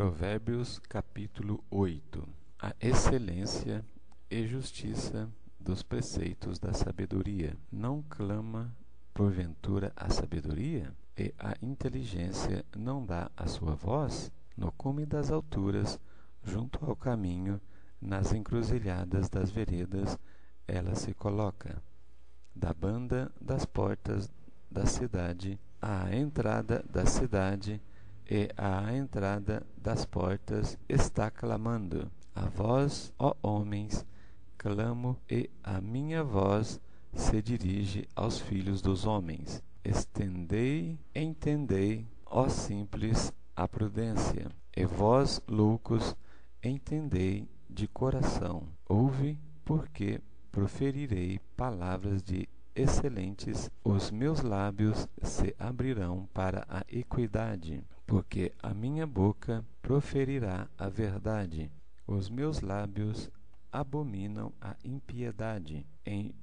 Provérbios capítulo 8. A excelência e justiça dos preceitos da sabedoria. Não clama porventura a sabedoria? E a inteligência não dá a sua voz? No cume das alturas, junto ao caminho, nas encruzilhadas das veredas, ela se coloca. Da banda das portas da cidade, à entrada da cidade, e à entrada das portas está clamando. A vós, ó homens, clamo, e a minha voz se dirige aos filhos dos homens. Entendei, ó simples, a prudência, e vós, loucos, entendei de coração. Ouve, porque proferirei palavras de excelentes, os meus lábios se abrirão para a equidade, porque a minha boca proferirá a verdade. Os meus lábios abominam a impiedade. Em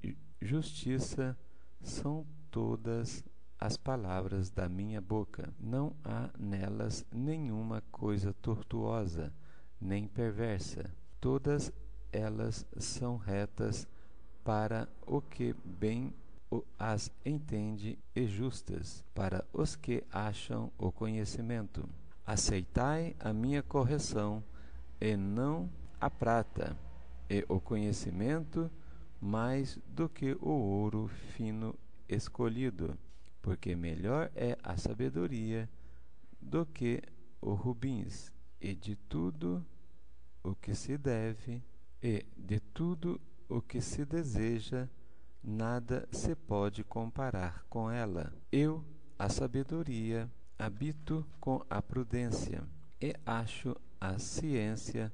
justiça são todas as palavras da minha boca. Não há nelas nenhuma coisa tortuosa, nem perversa. Todas elas são retas para o que bem as entende e justas, para os que acham o conhecimento. Aceitai a minha correção, e não a prata, e o conhecimento mais do que o ouro fino escolhido, porque melhor é a sabedoria do que os rubins, e de tudo o que se deve, e de tudo o que se deseja, nada se pode comparar com ela. Eu, a sabedoria, habito com a prudência, e acho a ciência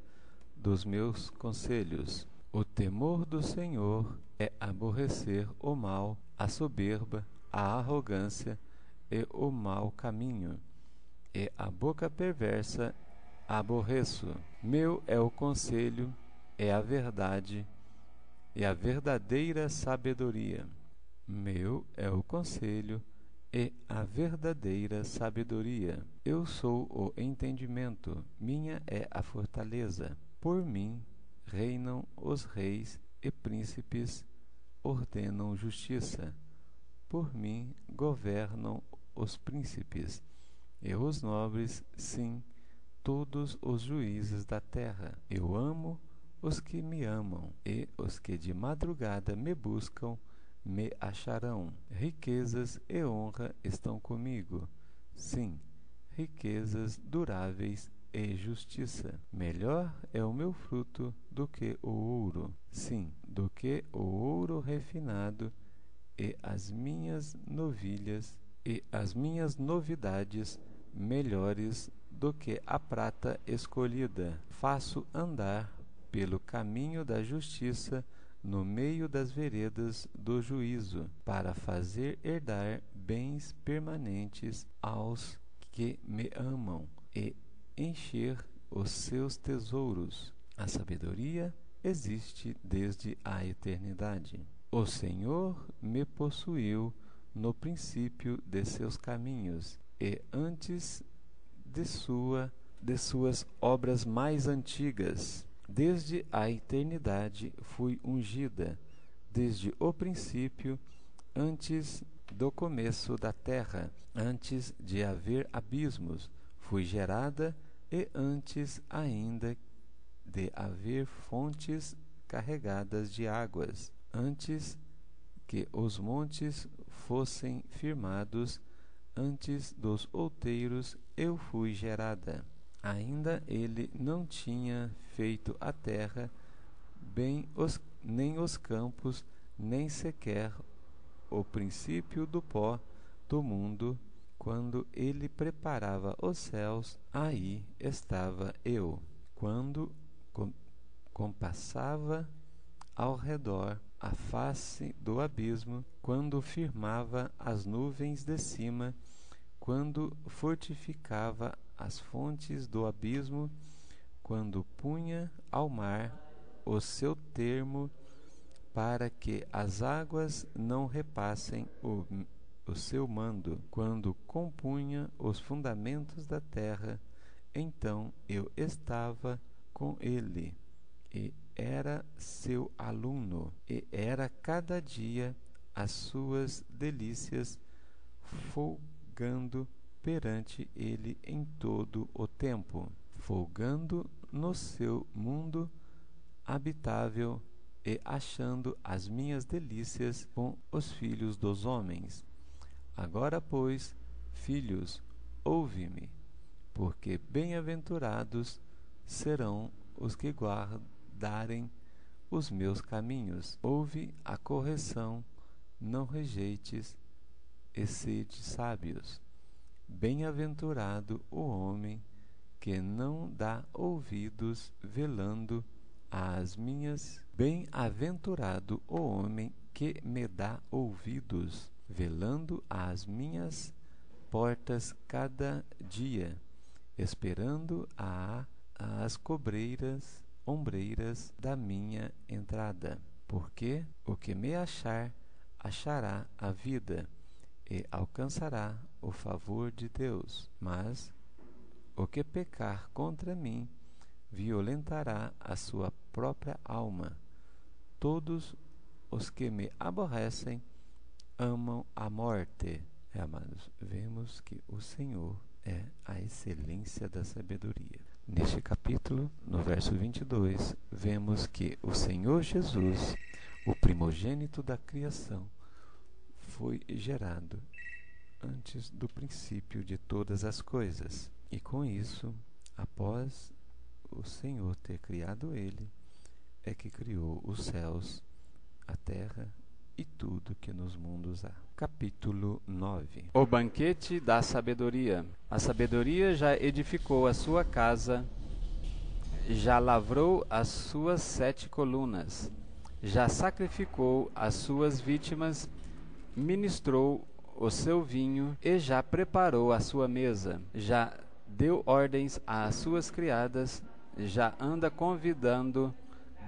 dos meus conselhos. O temor do Senhor é aborrecer o mal, a soberba, a arrogância e o mau caminho, e a boca perversa aborreço. Meu é o conselho, é a verdade, e a verdadeira sabedoria. Meu é o conselho e a verdadeira sabedoria. Eu sou o entendimento, minha é a fortaleza. Por mim reinam os reis e príncipes, ordenam justiça. Por mim governam os príncipes e os nobres, sim, todos os juízes da terra. Eu amo os que me amam, e os que de madrugada me buscam me acharão. Riquezas e honra estão comigo, sim, riquezas duráveis e justiça. Melhor é o meu fruto do que o ouro, sim, do que o ouro refinado, e as minhas novilhas e as minhas novidades melhores do que a prata escolhida. Faço andar pelo caminho da justiça, no meio das veredas do juízo, para fazer herdar bens permanentes aos que me amam, e encher os seus tesouros. A sabedoria existe desde a eternidade. O Senhor me possuiu no princípio de seus caminhos, e antes de suas obras mais antigas. Desde a eternidade fui ungida, desde o princípio, antes do começo da terra, antes de haver abismos, fui gerada, e antes ainda de haver fontes carregadas de águas, antes que os montes fossem firmados, antes dos outeiros eu fui gerada. Ainda ele não tinha feito a terra, nem os campos, nem sequer o princípio do pó do mundo. Quando ele preparava os céus, aí estava eu. Quando compassava ao redor a face do abismo, quando firmava as nuvens de cima, quando fortificava as fontes do abismo, quando punha ao mar o seu termo, para que as águas não repassem o seu mando, quando compunha os fundamentos da terra, Então eu estava com ele, e era seu aluno, e era cada dia as suas delícias, folgando perante ele em todo o tempo, folgando no seu mundo habitável e achando as minhas delícias com os filhos dos homens. Agora, pois, filhos, ouve-me, porque bem-aventurados serão os que guardarem os meus caminhos. Ouve a correção, não rejeites, e sede sábios. Bem-aventurado o homem que não dá ouvidos velando às minhas. Bem-aventurado o homem que me dá ouvidos, velando às minhas portas cada dia, esperando às ombreiras da minha entrada. Porque o que me achar, achará a vida, e alcançará o favor de Deus. Mas o que pecar contra mim, violentará a sua própria alma. Todos os que me aborrecem amam a morte. Amados, vemos que o Senhor é a excelência da sabedoria. Neste capítulo, no verso 22, vemos que o Senhor Jesus, o primogênito da criação, foi gerado antes do princípio de todas as coisas. E com isso, após o Senhor ter criado ele, é que criou os céus, a terra e tudo que nos mundos há. Capítulo 9. O banquete da sabedoria. A sabedoria já edificou a sua casa, já lavrou as suas 7 colunas, já sacrificou as suas vítimas, ministrou o seu vinho e já preparou a sua mesa, já deu ordens às suas criadas, já anda convidando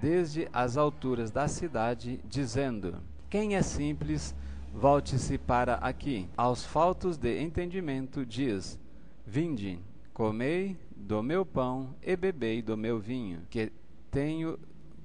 desde as alturas da cidade, dizendo: quem é simples, volte-se para aqui. Aos faltos de entendimento diz: vinde, comei do meu pão e bebei do meu vinho, que tenho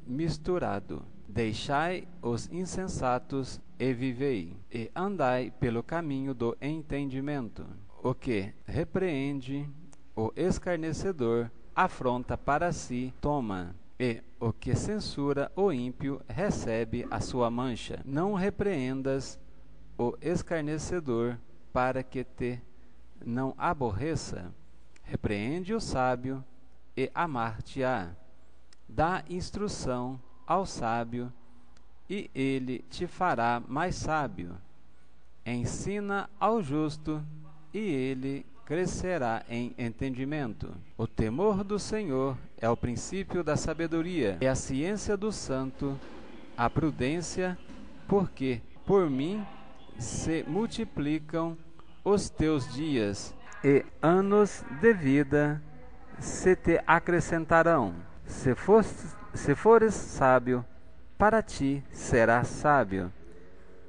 misturado. Deixai os insensatos e vivei, e andai pelo caminho do entendimento. O que repreende o escarnecedor, afronta para si, toma, e o que censura o ímpio recebe a sua mancha. Não repreendas o escarnecedor, para que te não aborreça. Repreende o sábio, e amar-te-á. Dá instrução ao sábio, e ele te fará mais sábio. Ensina ao justo, e ele crescerá em entendimento. O temor do Senhor é o princípio da sabedoria, e a ciência do santo, a prudência, porque por mim se multiplicam os teus dias, e anos de vida se te acrescentarão. Se fores sábio, para ti serás sábio,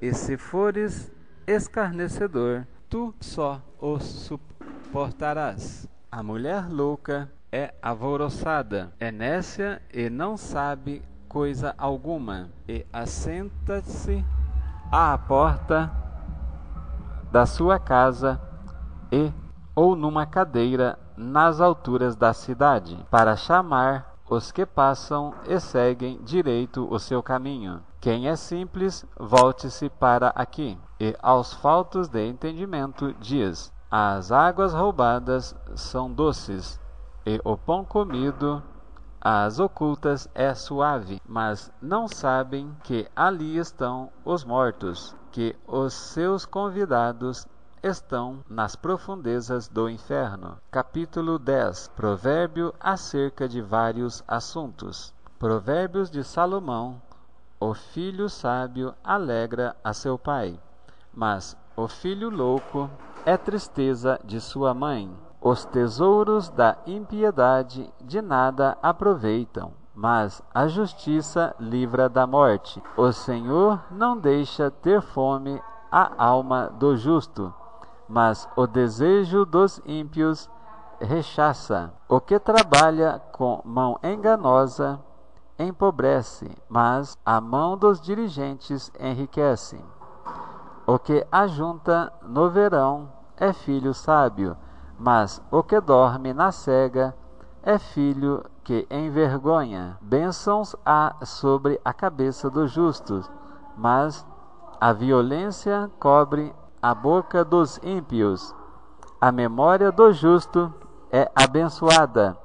e se fores escarnecedor, tu só o suportarás. A mulher louca é alvoroçada, é nécia e não sabe coisa alguma, e assenta-se à porta da sua casa ou numa cadeira nas alturas da cidade, para chamar os que passam e seguem direito o seu caminho. Quem é simples, volte-se para aqui. E aos faltos de entendimento diz: as águas roubadas são doces, e o pão comido às ocultas é suave. Mas não sabem que ali estão os mortos, que os seus convidados estão nas profundezas do inferno. Capítulo 10. Provérbio acerca de vários assuntos. Provérbios de Salomão. O filho sábio alegra a seu pai, mas o filho louco é tristeza de sua mãe. Os tesouros da impiedade de nada aproveitam, mas a justiça livra da morte. O Senhor não deixa ter fome a alma do justo, mas o desejo dos ímpios rechaça. O que trabalha com mão enganosa empobrece, mas a mão dos diligentes enriquece. O que ajunta no verão é filho sábio, mas o que dorme na cega é filho que envergonha. Bênçãos há sobre a cabeça dos justos, mas a violência cobre a boca dos ímpios. A memória do justo é abençoada,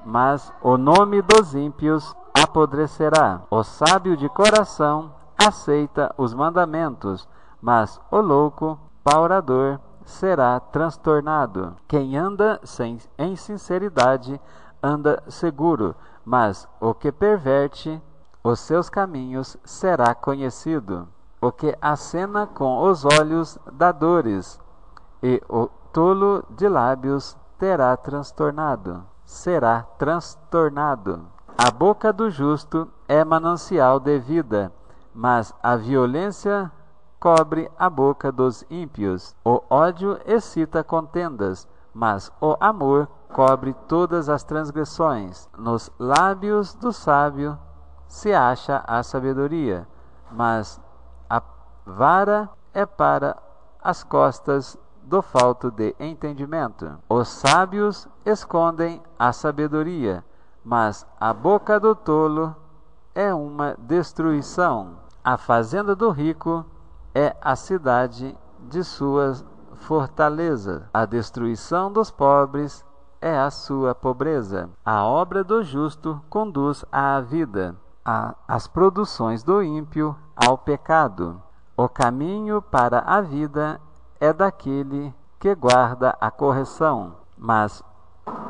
mas o nome dos ímpios apodrecerá. O sábio de coração aceita os mandamentos, mas o louco, paurador, será transtornado. Quem anda em sinceridade anda seguro, mas o que perverte os seus caminhos será conhecido. O que acena com os olhos dá dores, e o tolo de lábios será transtornado. A boca do justo é manancial de vida, mas a violência cobre a boca dos ímpios. O ódio excita contendas, mas o amor cobre todas as transgressões. Nos lábios do sábio se acha a sabedoria, mas a vara é para as costas do falto de entendimento. Os sábios escondem a sabedoria, mas a boca do tolo é uma destruição. A fazenda do rico é a cidade de sua fortaleza. A destruição dos pobres é a sua pobreza. A obra do justo conduz à vida, as produções do ímpio ao pecado. O caminho para a vida é daquele que guarda a correção, mas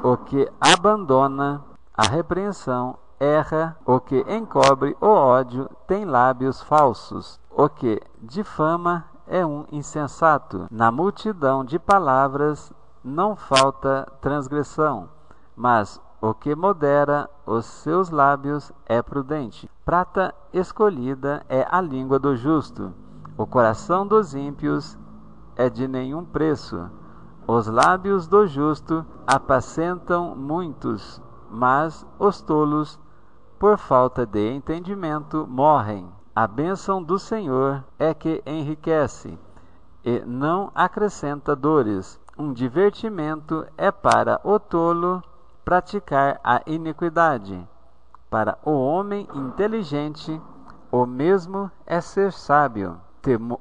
o que abandona a repreensão erra. O que encobre o ódio tem lábios falsos. O que difama é um insensato. Na multidão de palavras não falta transgressão, mas o que modera os seus lábios é prudente. Prata escolhida é a língua do justo. O coração dos ímpios é de nenhum preço. Os lábios do justo apacentam muitos, mas os tolos, por falta de entendimento, morrem. A bênção do Senhor é que enriquece e não acrescenta dores. Um divertimento é para o tolo praticar a iniquidade. Para o homem inteligente, o mesmo é ser sábio.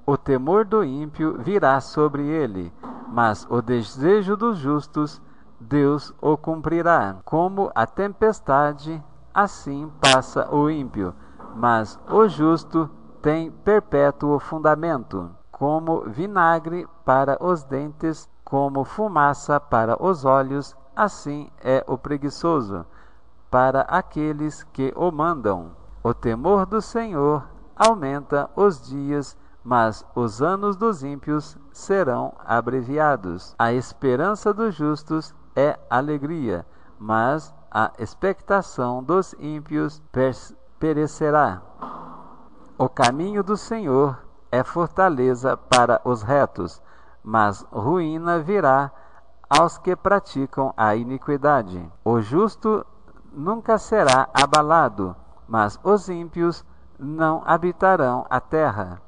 O temor do ímpio virá sobre ele, mas o desejo dos justos Deus o cumprirá. Como a tempestade, assim passa o ímpio, mas o justo tem perpétuo fundamento. Como vinagre para os dentes, como fumaça para os olhos, assim é o preguiçoso para aqueles que o mandam. O temor do Senhor aumenta os dias, mas os anos dos ímpios serão abreviados. A esperança dos justos é alegria, mas a expectação dos ímpios perecerá. O caminho do Senhor é fortaleza para os retos, mas ruína virá aos que praticam a iniquidade. O justo nunca será abalado, mas os ímpios não habitarão a terra.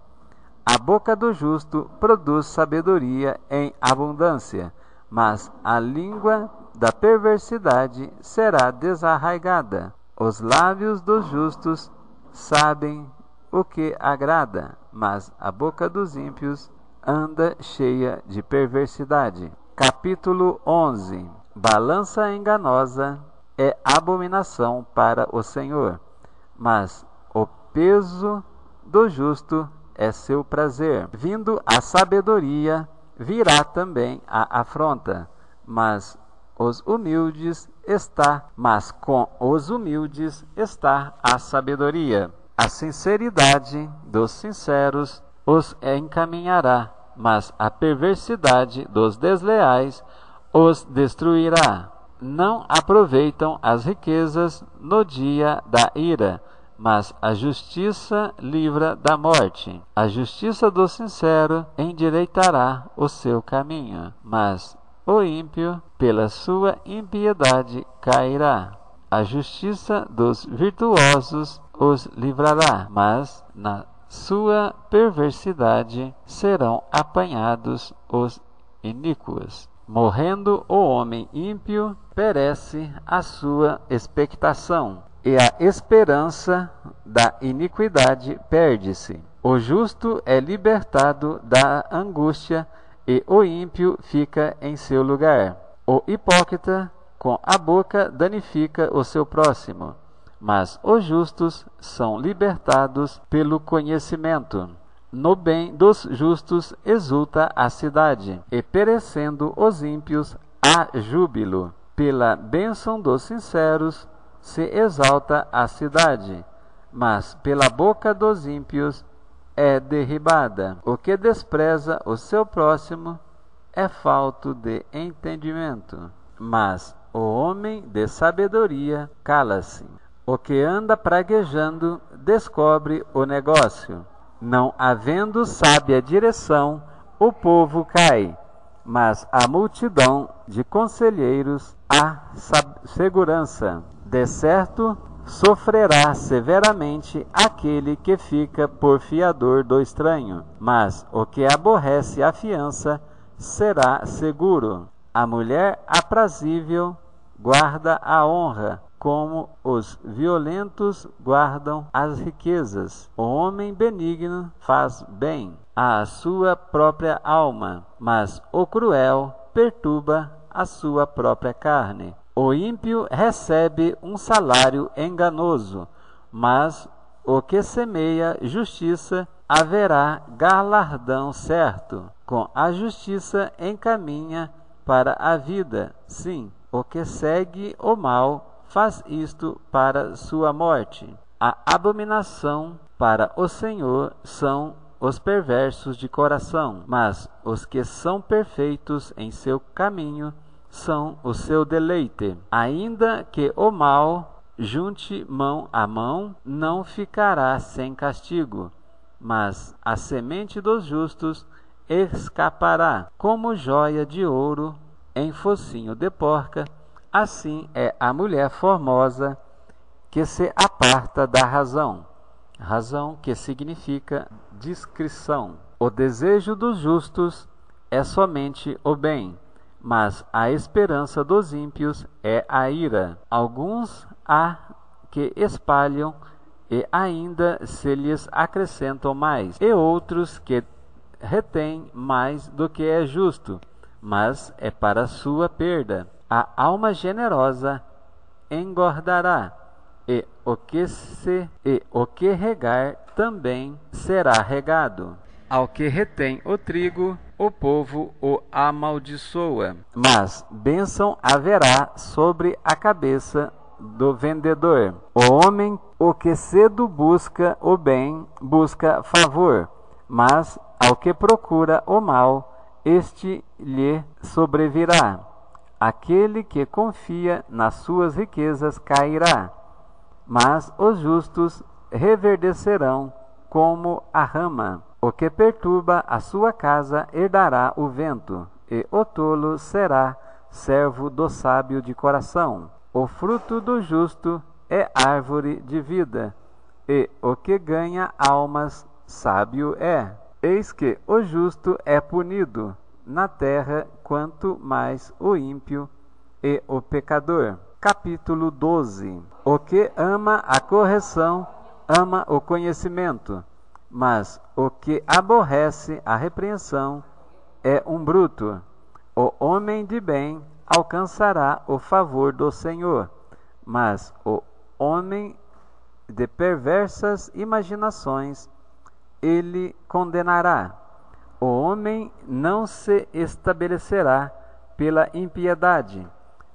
A boca do justo produz sabedoria em abundância, mas a língua da perversidade será desarraigada. Os lábios dos justos sabem o que agrada, mas a boca dos ímpios anda cheia de perversidade. Capítulo 11. Balança enganosa é abominação para o Senhor, mas o peso do justo é seu prazer. Vindo a sabedoria, virá também a afronta, mas com os humildes está a sabedoria. A sinceridade dos sinceros os encaminhará, mas a perversidade dos desleais os destruirá. Não aproveitam as riquezas no dia da ira, mas a justiça livra da morte. A justiça do sincero endireitará o seu caminho, mas o ímpio, pela sua impiedade, cairá. A justiça dos virtuosos os livrará, mas na sua perversidade serão apanhados os iníquos. Morrendo o homem ímpio, perece a sua expectação, e a esperança da iniquidade perde-se. O justo é libertado da angústia, e o ímpio fica em seu lugar. O hipócrita com a boca danifica o seu próximo, mas os justos são libertados pelo conhecimento. No bem dos justos exulta a cidade, e perecendo os ímpios há júbilo. Pela bênção dos sinceros se exalta a cidade, mas pela boca dos ímpios é derribada. O que despreza o seu próximo é falto de entendimento, mas o homem de sabedoria cala-se. O que anda praguejando descobre o negócio. Não havendo sábia direção, o povo cai, mas a multidão de conselheiros há segurança. De certo, sofrerá severamente aquele que fica por fiador do estranho, mas o que aborrece a fiança será seguro. A mulher aprazível guarda a honra, como os violentos guardam as riquezas. O homem benigno faz bem à sua própria alma, mas o cruel perturba a sua própria carne. O ímpio recebe um salário enganoso, mas o que semeia justiça haverá galardão certo. Com a justiça encaminha para a vida, sim, o que segue o mal faz isto para sua morte. A abominação para o Senhor são os perversos de coração, mas os que são perfeitos em seu caminho são o seu deleite. Ainda que o mal junte mão a mão, não ficará sem castigo, mas a semente dos justos escapará. Como joia de ouro em focinho de porca, assim é a mulher formosa que se aparta da razão. Razão que significa discrição. O desejo dos justos é somente o bem, mas a esperança dos ímpios é a ira. Alguns há que espalham e ainda se lhes acrescentam mais, e outros que retêm mais do que é justo, mas é para sua perda. A alma generosa engordará, e o que regar também será regado. Ao que retém o trigo, o povo o amaldiçoa, mas bênção haverá sobre a cabeça do vendedor. O homem, o que cedo busca o bem, busca favor, mas ao que procura o mal, este lhe sobrevirá. Aquele que confia nas suas riquezas cairá, mas os justos reverdecerão como a rama. O que perturba a sua casa herdará o vento, e o tolo será servo do sábio de coração. O fruto do justo é árvore de vida, e o que ganha almas sábio é. Eis que o justo é punido na terra, quanto mais o ímpio e o pecador. Capítulo 12. O que ama a correção, ama o conhecimento, mas o que aborrece a repreensão é um bruto. O homem de bem alcançará o favor do Senhor, mas o homem de perversas imaginações ele condenará. O homem não se estabelecerá pela impiedade,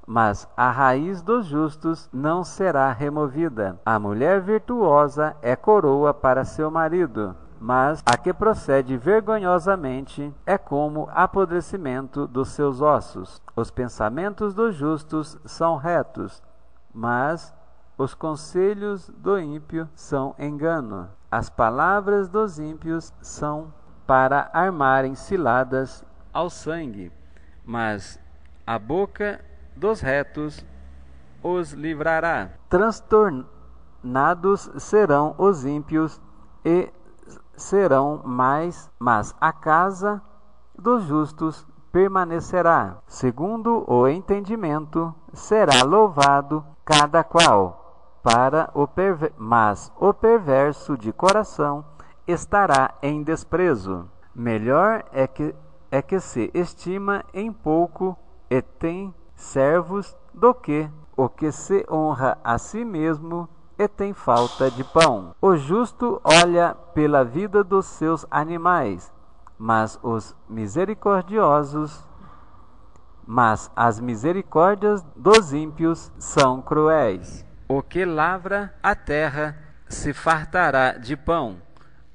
mas a raiz dos justos não será removida. A mulher virtuosa é coroa para seu marido, mas a que procede vergonhosamente é como apodrecimento dos seus ossos. Os pensamentos dos justos são retos, mas os conselhos do ímpio são engano. As palavras dos ímpios são para armarem ciladas ao sangue, mas a boca dos retos os livrará. Transtornados serão os ímpios e serão mais, mas a casa dos justos permanecerá. Segundo o entendimento será louvado cada qual, mas o perverso de coração estará em desprezo. Melhor é que se estima em pouco e tem servos do que o que se honra a si mesmo e tem falta de pão. O justo olha pela vida dos seus animais, mas as misericórdias dos ímpios são cruéis. O que lavra a terra se fartará de pão,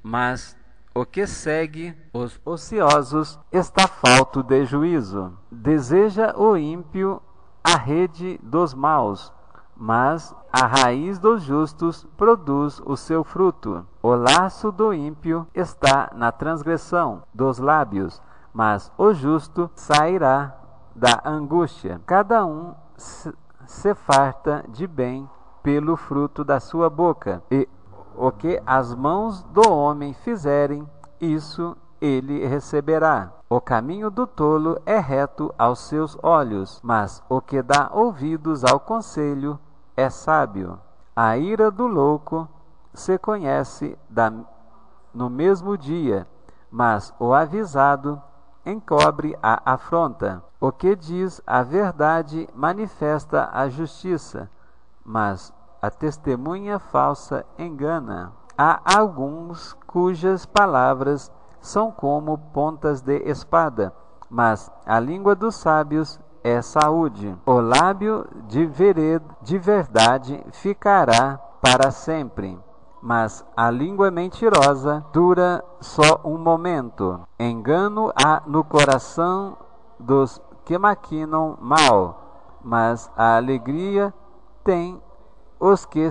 mas o que segue os ociosos está falto de juízo. Deseja o ímpio a rede dos maus, mas a raiz dos justos produz o seu fruto. O laço do ímpio está na transgressão dos lábios, mas o justo sairá da angústia. Cada um se farta de bem pelo fruto da sua boca, e o que as mãos do homem fizerem, isso ele receberá. O caminho do tolo é reto aos seus olhos, mas o que dá ouvidos ao conselho é sábio. A ira do louco se conhece no mesmo dia, mas o avisado encobre a afronta. O que diz a verdade manifesta a justiça, mas a testemunha falsa engana. Há alguns cujas palavras são como pontas de espada, mas a língua dos sábios é saúde. O lábio de verdade ficará para sempre, mas a língua mentirosa dura só um momento. Engano há no coração dos que maquinam mal, mas a alegria tem os que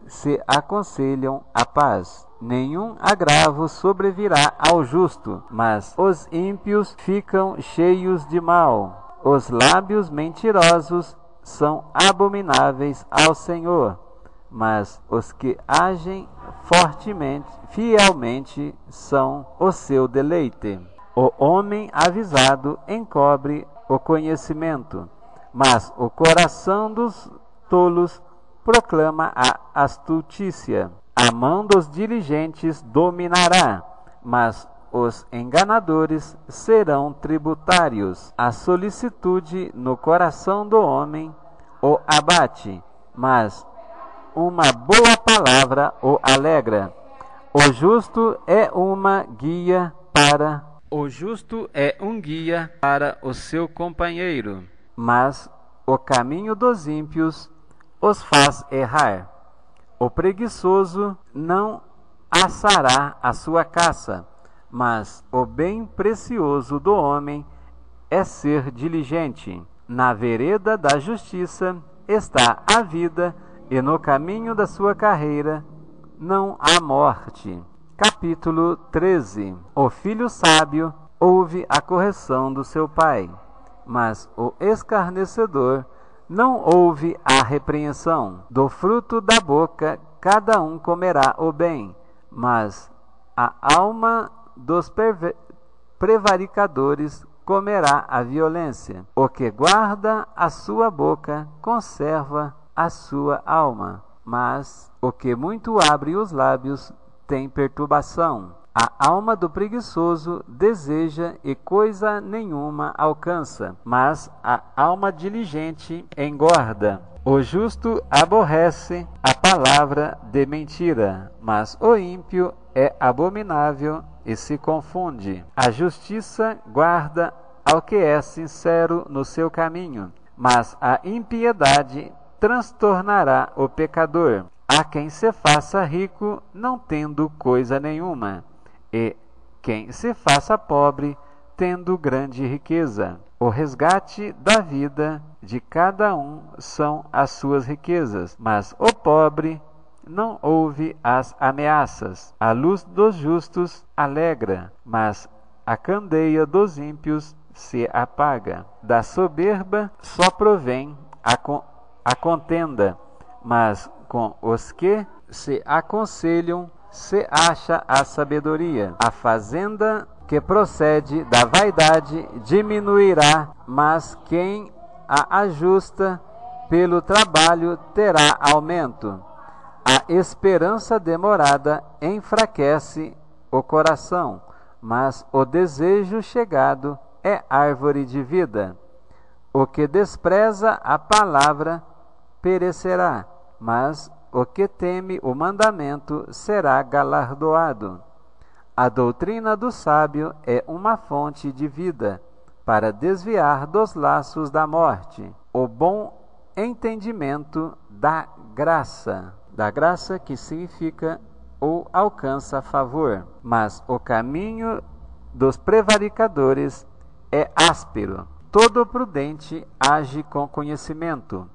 se aconselham a paz. Nenhum agravo sobrevirá ao justo, mas os ímpios ficam cheios de mal. Os lábios mentirosos são abomináveis ao Senhor, mas os que agem fielmente são o seu deleite. O homem avisado encobre o conhecimento, mas o coração dos tolos proclama a astutícia. A mão dos diligentes dominará, mas os enganadores serão tributários. A solicitude no coração do homem o abate, mas uma boa palavra o alegra. O justo é um guia para o seu companheiro, mas o caminho dos ímpios os faz errar. O preguiçoso não assará a sua caça, mas o bem precioso do homem é ser diligente. Na vereda da justiça está a vida, e no caminho da sua carreira não há morte. Capítulo 13. O filho sábio ouve a correção do seu pai, mas o escarnecedor não ouve a repreensão. Do fruto da boca cada um comerá o bem, mas a alma dos prevaricadores comerá a violência. O que guarda a sua boca conserva a sua alma, mas o que muito abre os lábios tem perturbação. A alma do preguiçoso deseja e coisa nenhuma alcança, mas a alma diligente engorda. O justo aborrece a palavra de mentira, mas o ímpio é abominável e se confunde. A justiça guarda ao que é sincero no seu caminho, mas a impiedade transtornará o pecador. Há quem se faça rico não tendo coisa nenhuma, e quem se faça pobre tendo grande riqueza. O resgate da vida de cada um são as suas riquezas, mas o pobre não ouve as ameaças. A luz dos justos alegra, mas a candeia dos ímpios se apaga. Da soberba só provém a contenda, mas com os que se aconselham se acha a sabedoria. A fazenda que procede da vaidade diminuirá, mas quem a ajusta pelo trabalho terá aumento. A esperança demorada enfraquece o coração, mas o desejo chegado é árvore de vida. O que despreza a palavra perecerá, mas o que teme o mandamento será galardoado. A doutrina do sábio é uma fonte de vida, para desviar dos laços da morte. O bom entendimento da graça que significa ou alcança favor, mas o caminho dos prevaricadores é áspero. Todo prudente age com conhecimento,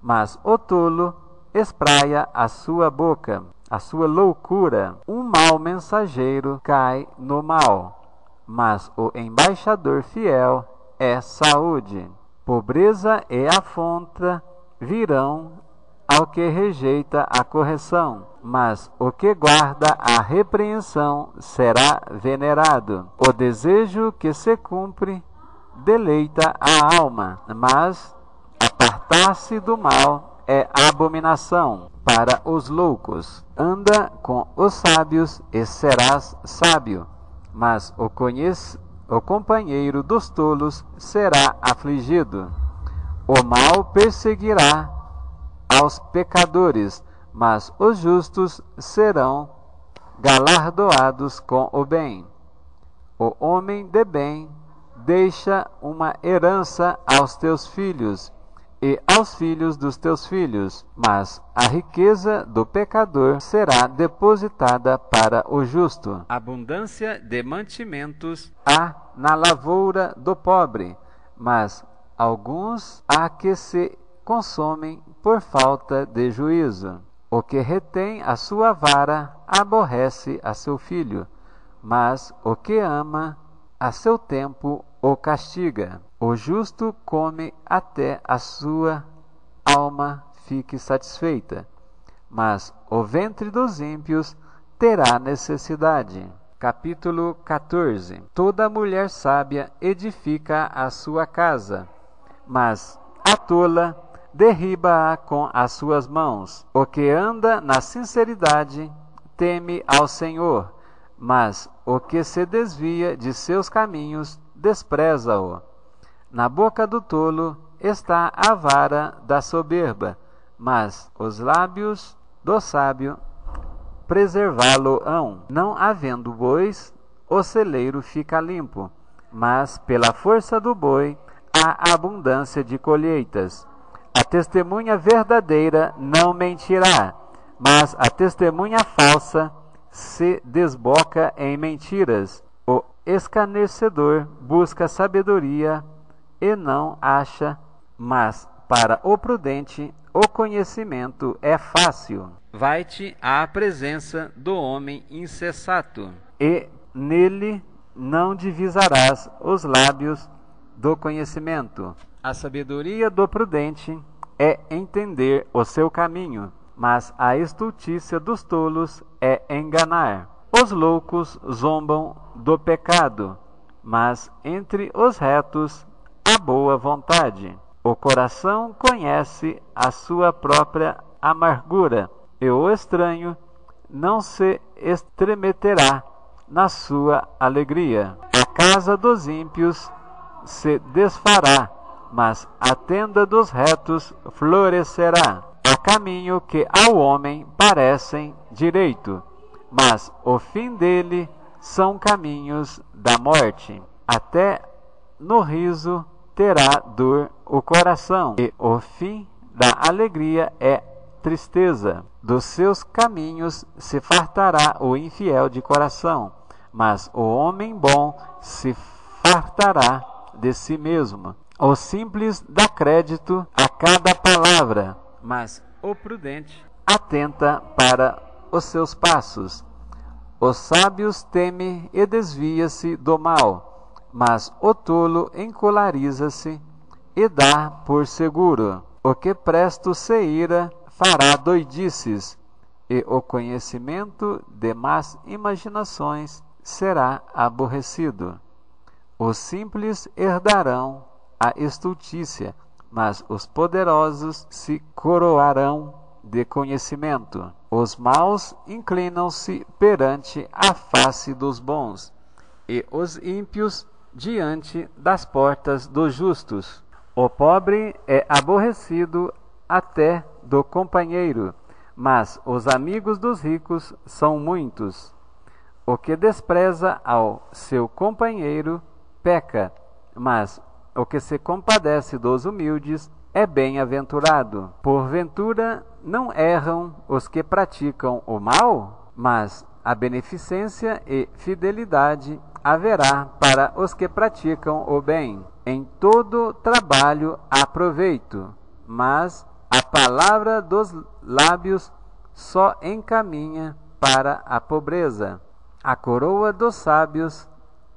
mas o tolo espraia a sua boca, a sua loucura. Um mau mensageiro cai no mal, mas o embaixador fiel é saúde. Pobreza e afronta virão ao que rejeita a correção, mas o que guarda a repreensão será venerado. O desejo que se cumpre deleita a alma, mas apartar-se do mal é abominação para os loucos. Anda com os sábios e serás sábio, mas o companheiro dos tolos será afligido. O mal perseguirá aos pecadores, mas os justos serão galardoados com o bem. O homem de bem deixa uma herança aos teus filhos e aos filhos dos teus filhos, mas a riqueza do pecador será depositada para o justo. Abundância de mantimentos há na lavoura do pobre, mas alguns há que se consomem por falta de juízo. O que retém a sua vara aborrece a seu filho, mas o que ama a seu tempo o castiga. O justo come até a sua alma fique satisfeita, mas o ventre dos ímpios terá necessidade. Capítulo 14. Toda mulher sábia edifica a sua casa, mas a tola derriba-a com as suas mãos. O que anda na sinceridade teme ao Senhor, mas o que se desvia de seus caminhos despreza-o. Na boca do tolo está a vara da soberba, mas os lábios do sábio preservá-lo-ão. Não havendo bois, o celeiro fica limpo, mas pela força do boi há abundância de colheitas. A testemunha verdadeira não mentirá, mas a testemunha falsa se desboca em mentiras. O escarnecedor busca sabedoria e não acha, mas para o prudente o conhecimento é fácil. Vai-te à presença do homem insensato, e nele não divisarás os lábios do conhecimento. A sabedoria do prudente é entender o seu caminho, mas a estultícia dos tolos é enganar. Os loucos zombam do pecado, mas entre os retos há boa vontade. O coração conhece a sua própria amargura, e o estranho não se estremeterá na sua alegria. A casa dos ímpios se desfará, mas a tenda dos retos florescerá. Há caminho que ao homem parecem direito, mas o fim dele são caminhos da morte. Até no riso terá dor o coração, e o fim da alegria é tristeza. Dos seus caminhos se fartará o infiel de coração, mas o homem bom se fartará de si mesmo. O simples dá crédito a cada palavra, mas o prudente atenta para os seus passos. Os sábios temem e desvia-se do mal, mas o tolo encolariza-se e dá por seguro. O que presto se ira fará doidices, e o conhecimento de más imaginações será aborrecido. Os simples herdarão a estultícia, mas os poderosos se coroarão de conhecimento. Os maus inclinam-se perante a face dos bons, e os ímpios diante das portas dos justos. O pobre é aborrecido até do companheiro, mas os amigos dos ricos são muitos. O que despreza ao seu companheiro peca, mas o que se compadece dos humildes é bem-aventurado. Porventura não erram os que praticam o mal, mas a beneficência e fidelidade haverá para os que praticam o bem. Em todo trabalho há proveito, mas a palavra dos lábios só encaminha para a pobreza. A coroa dos sábios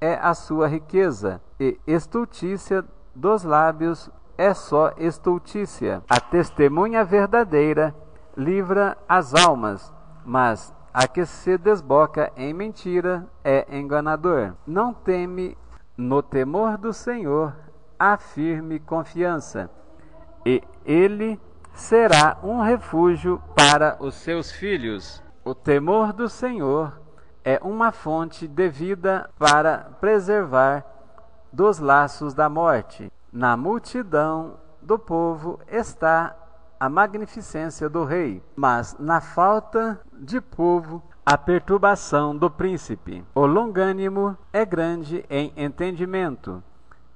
é a sua riqueza, e estultícia dos lábios é só estultícia. A testemunha verdadeira livra as almas, mas a que se desboca em mentira é enganador. Não teme no temor do Senhor a firme confiança, e ele será um refúgio para os seus filhos. O temor do Senhor é uma fonte de vida para preservar dos laços da morte. Na multidão do povo está a magnificência do rei, mas na falta de povo a perturbação do príncipe. O longânimo é grande em entendimento,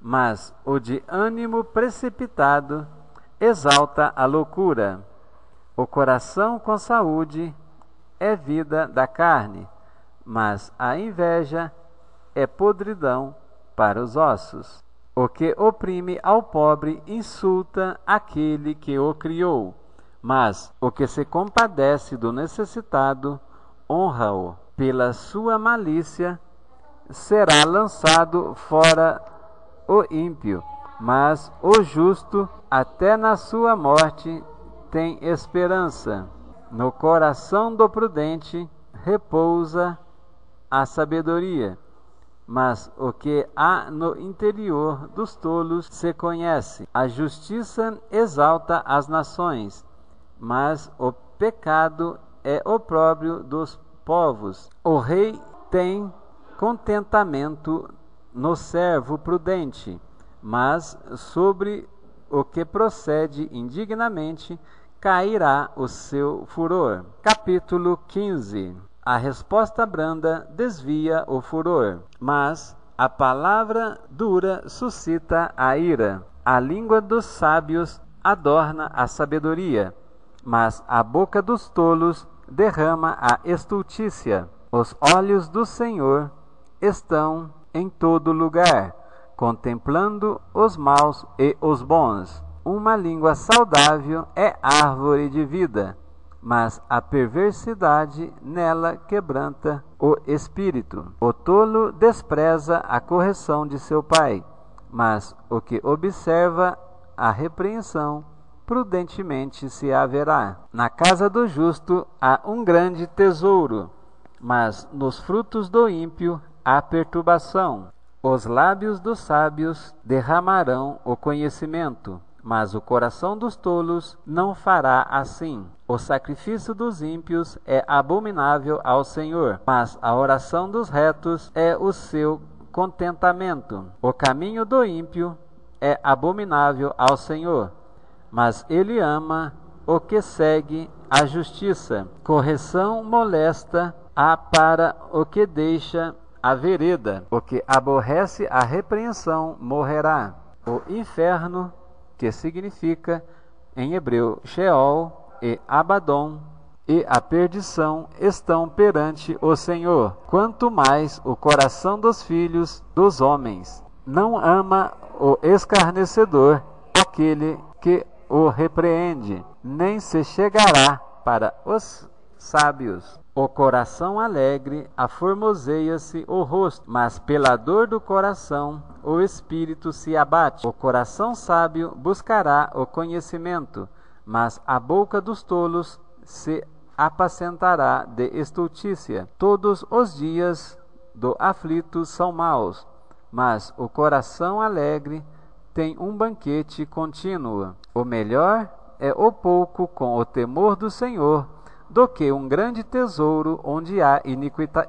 mas o de ânimo precipitado exalta a loucura. O coração com saúde é vida da carne, mas a inveja é podridão para os ossos. O que oprime ao pobre insulta aquele que o criou, mas o que se compadece do necessitado honra-o. Pela sua malícia será lançado fora o ímpio, mas o justo até na sua morte tem esperança. No coração do prudente repousa a sabedoria, mas o que há no interior dos tolos se conhece. A justiça exalta as nações, mas o pecado é opróbrio dos povos. O rei tem contentamento no servo prudente, mas sobre o que procede indignamente cairá o seu furor. Capítulo 15. A resposta branda desvia o furor, mas a palavra dura suscita a ira. A língua dos sábios adorna a sabedoria, mas a boca dos tolos derrama a estultícia. Os olhos do Senhor estão em todo lugar, contemplando os maus e os bons. Uma língua saudável é árvore de vida, mas a perversidade nela quebranta o espírito. O tolo despreza a correção de seu pai, mas o que observa a repreensão prudentemente se haverá. Na casa do justo há um grande tesouro, mas nos frutos do ímpio há perturbação. Os lábios dos sábios derramarão o conhecimento, mas o coração dos tolos não fará assim. O sacrifício dos ímpios é abominável ao Senhor, mas a oração dos retos é o seu contentamento. O caminho do ímpio é abominável ao Senhor, mas ele ama o que segue a justiça. Correção molesta há para o que deixa a vereda. O que aborrece a repreensão morrerá. O inferno, que significa em hebreu Sheol e Abaddon, e a perdição estão perante o Senhor. Quanto mais o coração dos filhos dos homens não ama o escarnecedor, aquele que o repreende, nem se chegará para os sábios. O coração alegre aformoseia-se o rosto, mas pela dor do coração o espírito se abate. O coração sábio buscará o conhecimento, mas a boca dos tolos se apacentará de estultícia. Todos os dias do aflito são maus, mas o coração alegre tem um banquete contínuo. O melhor é o pouco com o temor do Senhor, do que um grande tesouro onde há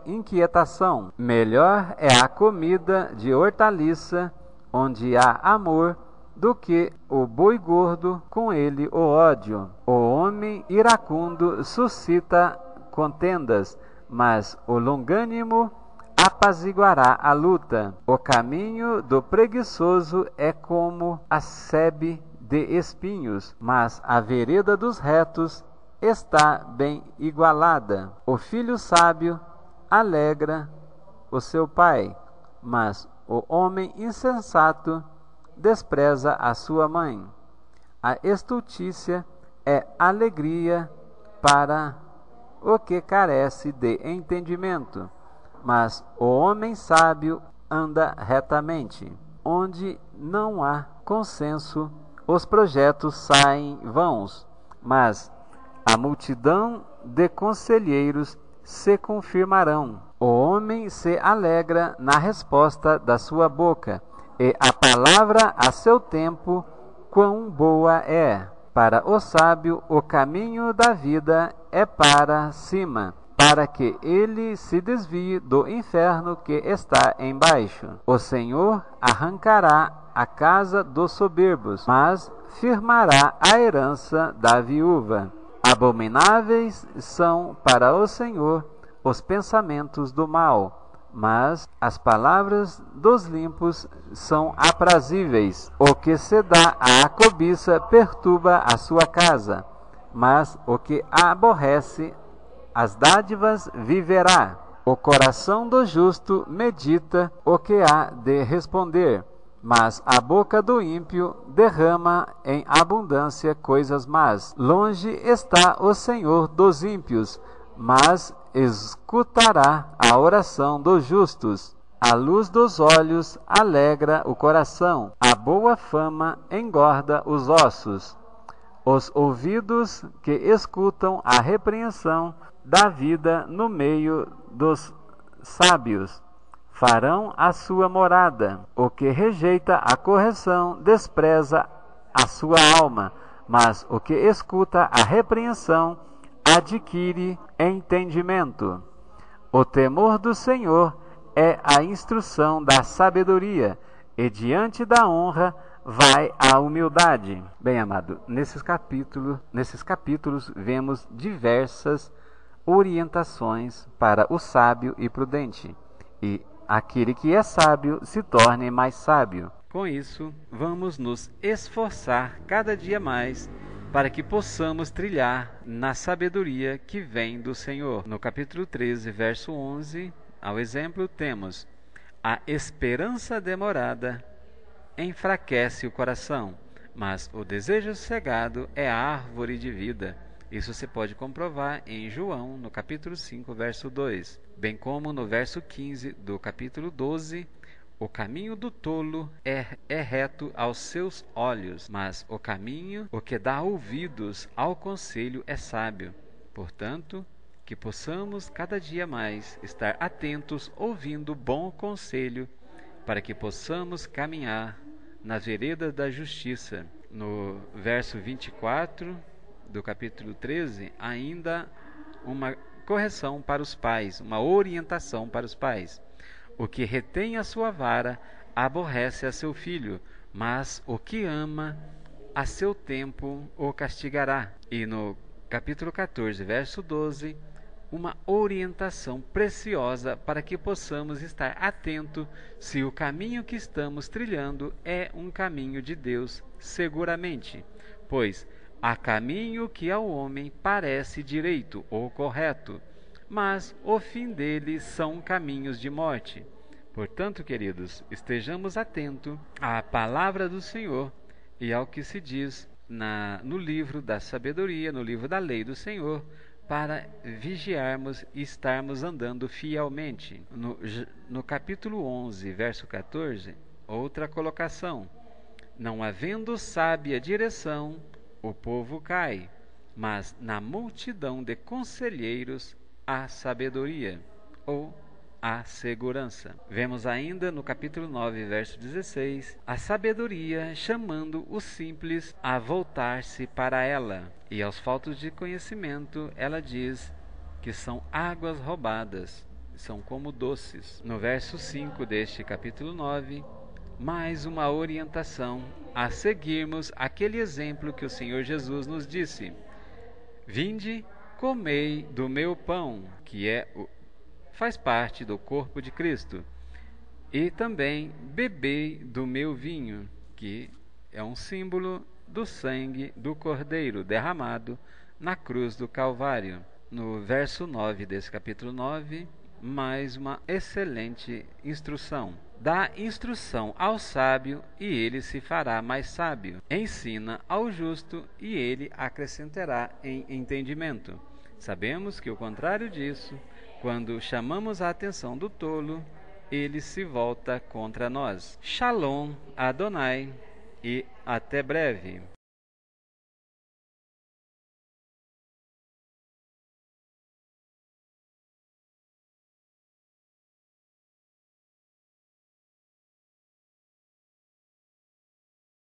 inquietação. Melhor é a comida de hortaliça onde há amor, do que o boi gordo com ele o ódio. O homem iracundo suscita contendas, mas o longânimo apaziguará a luta. O caminho do preguiçoso é como a sebe de espinhos, mas a vereda dos retos está bem igualada. O filho sábio alegra o seu pai, mas o homem insensato despreza a sua mãe. A estultícia é alegria para o que carece de entendimento, mas o homem sábio anda retamente. Onde não há consenso, os projetos saem vãos, mas a multidão de conselheiros se confirmarão. O homem se alegra na resposta da sua boca, e a palavra a seu tempo, quão boa é. Para o sábio, o caminho da vida é para cima, para que ele se desvie do inferno que está embaixo. O Senhor arrancará a casa dos soberbos, mas firmará a herança da viúva. Abomináveis são para o Senhor os pensamentos do mal, mas as palavras dos limpos são aprazíveis. O que se dá à cobiça perturba a sua casa, mas o que aborrece as dádivas viverá. O coração do justo medita o que há de responder, mas a boca do ímpio derrama em abundância coisas más. Longe está o Senhor dos ímpios, mas escutará a oração dos justos. A luz dos olhos alegra o coração, a boa fama engorda os ossos. Os ouvidos que escutam a repreensão da vida no meio dos sábios farão a sua morada. O que rejeita a correção despreza a sua alma, mas o que escuta a repreensão adquire entendimento. O temor do Senhor é a instrução da sabedoria, e diante da honra vai a humildade. Bem, amado, nesses capítulos vemos diversas orientações para o sábio e prudente, e aquele que é sábio se torne mais sábio. Com isso, vamos nos esforçar cada dia mais para que possamos trilhar na sabedoria que vem do Senhor. No capítulo 13, verso 11, ao exemplo, temos: a esperança demorada enfraquece o coração, mas o desejo cegado é a árvore de vida. Isso se pode comprovar em João, no capítulo 5, verso 2, bem como no verso 15 do capítulo 12, o caminho do tolo é reto aos seus olhos, mas o que dá ouvidos ao conselho é sábio. Portanto, que possamos cada dia mais estar atentos ouvindo bom conselho, para que possamos caminhar na vereda da justiça. No verso 24 do capítulo 13, ainda uma correção para os pais, uma orientação para os pais. O que retém a sua vara aborrece a seu filho, mas o que ama a seu tempo o castigará. E no capítulo 14, verso 12, uma orientação preciosa para que possamos estar atentos se o caminho que estamos trilhando é um caminho de Deus, seguramente, pois há caminho que ao homem parece direito ou correto, mas o fim dele são caminhos de morte. Portanto, queridos, estejamos atentos à palavra do Senhor e ao que se diz no livro da sabedoria, no livro da lei do Senhor, para vigiarmos e estarmos andando fielmente. No capítulo 11, verso 14, outra colocação. Não havendo sábia direção, o povo cai, mas na multidão de conselheiros há sabedoria, ou há segurança. Vemos ainda no capítulo 9, verso 16, a sabedoria chamando os simples a voltar-se para ela, e aos faltos de conhecimento ela diz que são águas roubadas, são como doces. No verso 5 deste capítulo 9, mais uma orientação a seguirmos aquele exemplo que o Senhor Jesus nos disse: vinde, comei do meu pão, que faz parte do corpo de Cristo, e também bebei do meu vinho, que é um símbolo do sangue do Cordeiro derramado na cruz do Calvário. No verso 9 desse capítulo 9, mais uma excelente instrução. Dá instrução ao sábio e ele se fará mais sábio. Ensina ao justo e ele acrescentará em entendimento. Sabemos que o contrário disso, quando chamamos a atenção do tolo, ele se volta contra nós. Shalom Adonai e até breve.